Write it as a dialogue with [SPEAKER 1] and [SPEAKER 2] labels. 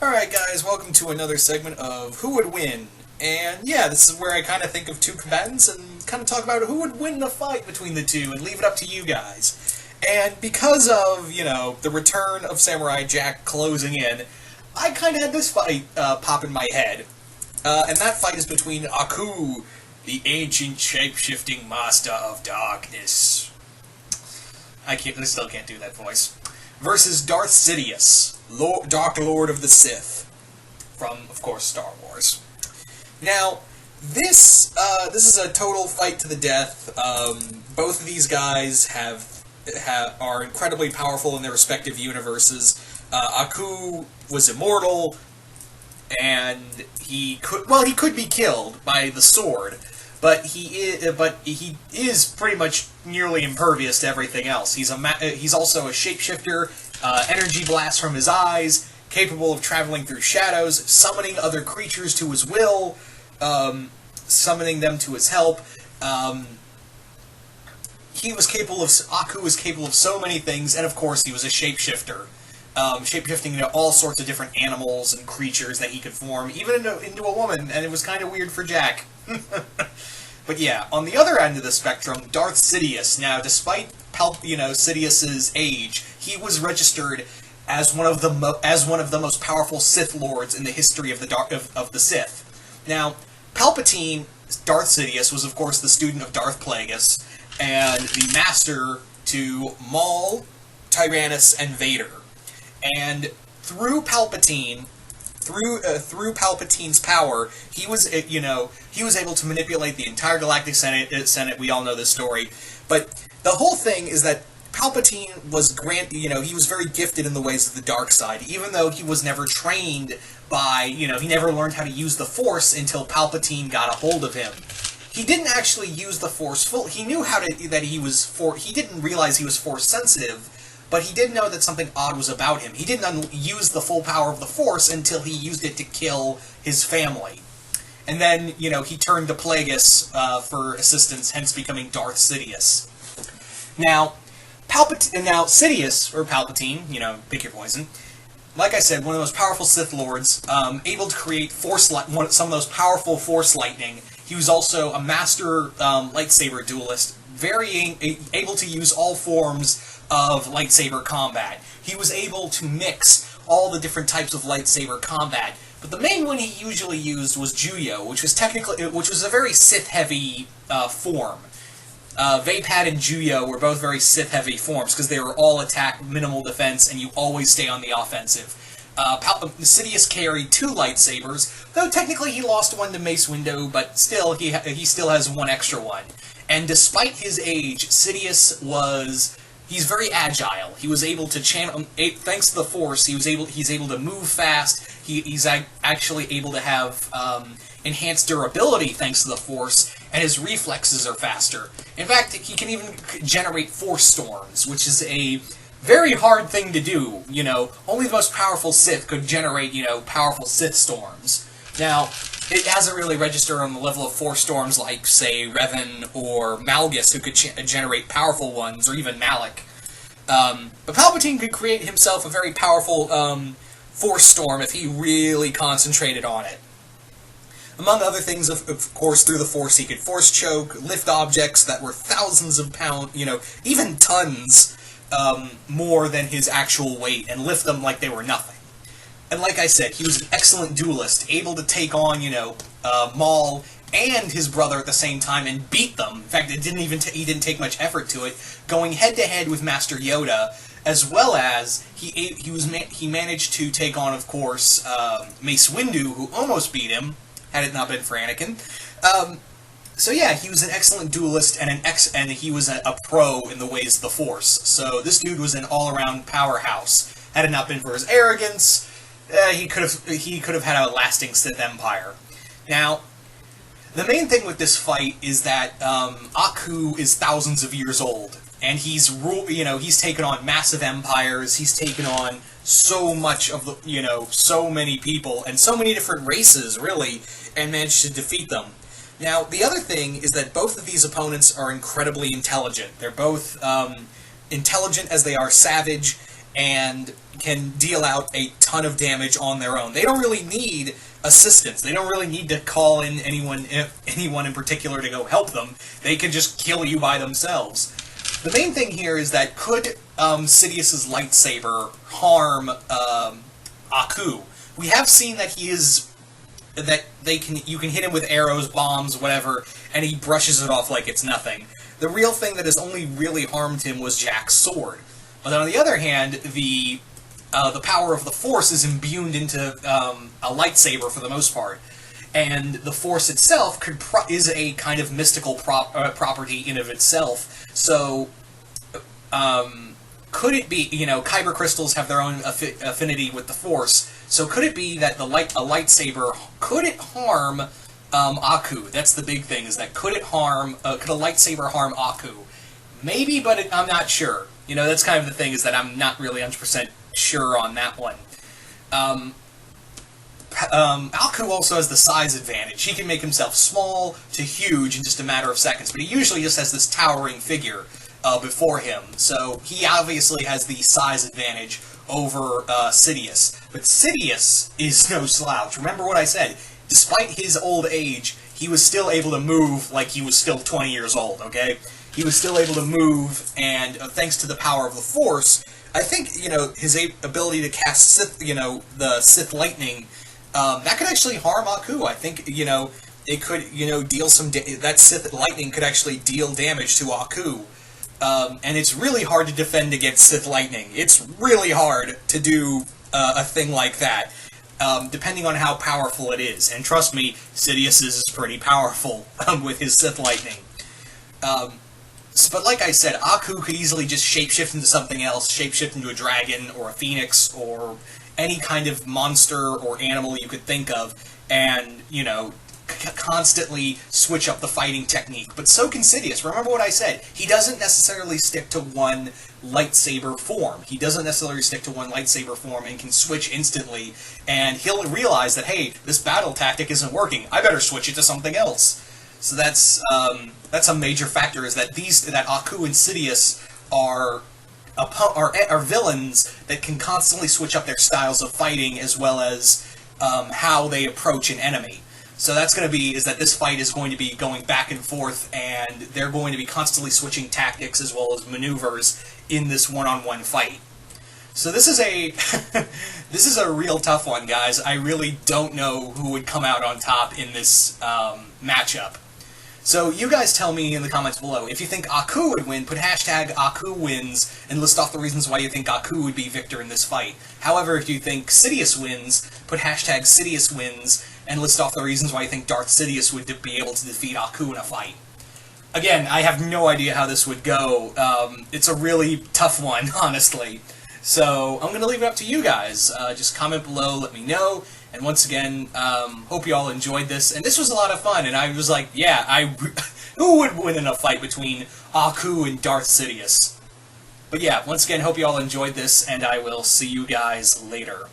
[SPEAKER 1] Alright guys, welcome to another segment of Who Would Win? And yeah, this is where I kind of think of two combatants and kind of talk about who would win the fight between the two and leave it up to you guys. And because of, the return of Samurai Jack closing in, I kind of had this fight pop in my head. And that fight is between Aku, the ancient shape-shifting master of darkness. I still can't do that voice. Versus Darth Sidious, Dark Lord of the Sith, from, of course, Star Wars. Now, this is a total fight to the death. Both of these guys are incredibly powerful in their respective universes. Aku was immortal, and he could be killed by the sword, but he is pretty much nearly impervious to everything else. He's also a shapeshifter, energy blasts from his eyes, capable of traveling through shadows, summoning other creatures to his will, summoning them to his help. Aku was capable of so many things, and of course he was a shapeshifter. Shapeshifting into all sorts of different animals and creatures that he could form, even into a woman, and it was kind of weird for Jack. But yeah, on the other end of the spectrum, Darth Sidious. Now, despite Sidious's age, he was registered as one of the most powerful Sith Lords in the history of the Sith. Now, Palpatine, Darth Sidious, was of course the student of Darth Plagueis, and the master to Maul, Tyrannus, and Vader. And through Palpatine, through Palpatine's power, he was able to manipulate the entire Galactic Senate. We all know this story, but the whole thing is that Palpatine was he was very gifted in the ways of the dark side, even though he was never trained by, he never learned how to use the Force until Palpatine got a hold of him. He didn't actually use the Force he knew he didn't realize he was Force sensitive, but he did know that something odd was about him. He didn't use the full power of the Force until he used it to kill his family. And then, he turned to Plagueis for assistance, hence becoming Darth Sidious. Now, Sidious, or Palpatine, pick your poison, like I said, one of the most powerful Sith Lords, able to create some of the most powerful Force lightning. He was also a master lightsaber duelist, very able to use all forms of lightsaber combat. He was able to mix all the different types of lightsaber combat, but the main one he usually used was Juyo, which was a very Sith-heavy form. Vaapad and Juyo were both very Sith-heavy forms, because they were all attack, minimal defense, and you always stay on the offensive. Sidious carried 2 lightsabers, though technically he lost one to Mace Windu, but still, he still has one extra one. And despite his age, he's very agile. He was able to channel, thanks to the Force, he's able to move fast. He's actually able to have enhanced durability thanks to the Force, and his reflexes are faster. In fact, he can even generate Force storms, which is a very hard thing to do. Only the most powerful Sith could generate, powerful Sith storms. Now, it hasn't really registered on the level of Force storms like, say, Revan or Malgus, who could generate powerful ones, or even Malak. But Palpatine could create himself a very powerful Force storm if he really concentrated on it. Among other things, of course, through the Force, he could Force choke, lift objects that were thousands of pounds, even tons more than his actual weight, and lift them like they were nothing. And like I said, he was an excellent duelist, able to take on, Maul and his brother at the same time and beat them. In fact, he didn't take much effort to it, going head-to-head with Master Yoda, as well as he managed to take on, of course, Mace Windu, who almost beat him, had it not been for Anakin. So yeah, he was an excellent duelist and he was a pro in the ways of the Force. So this dude was an all-around powerhouse. Had it not been for his arrogance, he could have had a lasting Sith Empire. Now, the main thing with this fight is that Aku is thousands of years old, and he's taken on massive empires. He's taken on so much of so many people and so many different races, really, and managed to defeat them. Now, the other thing is that both of these opponents are incredibly intelligent. They're both intelligent as they are savage, and can deal out a ton of damage on their own. They don't really need assistance. They don't really need to call in anyone in particular to go help them. They can just kill you by themselves. The main thing here is that could Sidious's lightsaber harm Aku? We have seen that you can hit him with arrows, bombs, whatever, and he brushes it off like it's nothing. The real thing that has only really harmed him was Jack's sword. But on the other hand, the power of the Force is imbued into a lightsaber for the most part, and the Force itself is a kind of mystical property in of itself. So, could it be, Kyber crystals have their own affinity with the Force? So could it be that a lightsaber, could it harm Aku? That's the big thing, is that could a lightsaber harm Aku? Maybe, but I'm not sure. That's kind of the thing, is that I'm not really 100% sure on that one. Aku also has the size advantage. He can make himself small to huge in just a matter of seconds, but he usually just has this towering figure before him, so he obviously has the size advantage over Sidious. But Sidious is no slouch. Remember what I said. Despite his old age, he was still able to move like he was still 20 years old, okay? He was still able to move, and thanks to the power of the Force, I think, his ability to cast the Sith Lightning, that could actually harm Aku. I think, it could, deal some... that Sith Lightning could actually deal damage to Aku. And it's really hard to defend against Sith Lightning. It's really hard to do a thing like that, depending on how powerful it is. And trust me, Sidious is pretty powerful with his Sith Lightning. But like I said, Aku could easily just shapeshift into something else, shapeshift into a dragon, or a phoenix, or any kind of monster or animal you could think of, and, constantly switch up the fighting technique. But so can Sidious. Remember what I said. He doesn't necessarily stick to one lightsaber form. He doesn't necessarily stick to one lightsaber form and can switch instantly, and he'll realize that, hey, this battle tactic isn't working. I better switch it to something else. So that's a major factor, is that Aku and Sidious are villains that can constantly switch up their styles of fighting, as well as how they approach an enemy. So that's going to be, is that this fight is going to be going back and forth, and they're going to be constantly switching tactics as well as maneuvers in this one-on-one fight. So this is a this is a real tough one, guys. I really don't know who would come out on top in this matchup. So you guys tell me in the comments below. If you think Aku would win, put hashtag Aku wins and list off the reasons why you think Aku would be victor in this fight. However, if you think Sidious wins, put hashtag Sidious wins and list off the reasons why you think Darth Sidious would be able to defeat Aku in a fight. Again, I have no idea how this would go. It's a really tough one, honestly. So I'm going to leave it up to you guys. Just comment below, let me know. And once again, hope you all enjoyed this. And this was a lot of fun. And I was like, yeah, who would win in a fight between Aku and Darth Sidious? But yeah, once again, hope you all enjoyed this, and I will see you guys later.